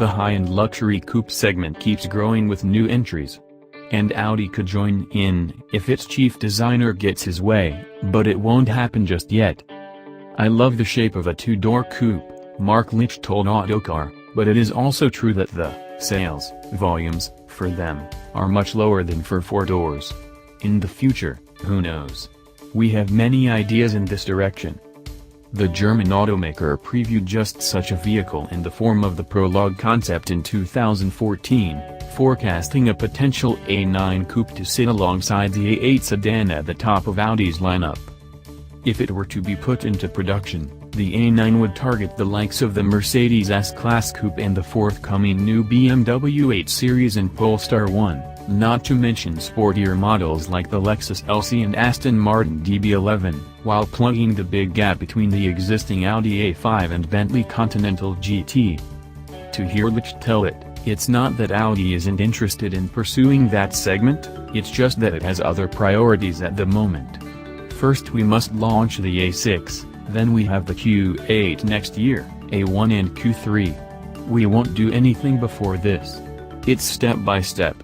The high-end luxury coupe segment keeps growing with new entries. And Audi could join in if its chief designer gets his way, but it won't happen just yet. "I love the shape of a two-door coupe," Marc Lichte told Autocar, but it is also true that the sales volumes, for them, are much lower than for four doors. In the future, who knows? We have many ideas in this direction. The German automaker previewed just such a vehicle in the form of the Prologue concept in 2014, forecasting a potential A9 coupe to sit alongside the A8 sedan at the top of Audi's lineup. If it were to be put into production, the A9 would target the likes of the Mercedes S-Class Coupe and the forthcoming new BMW 8 Series and Polestar 1, not to mention sportier models like the Lexus LC and Aston Martin DB11, while plugging the big gap between the existing Audi A5 and Bentley Continental GT. To hear Lichte tell it, it's not that Audi isn't interested in pursuing that segment, it's just that it has other priorities at the moment. First we must launch the A6, then we have the Q8 next year, A1 and Q3. We won't do anything before this. It's step by step.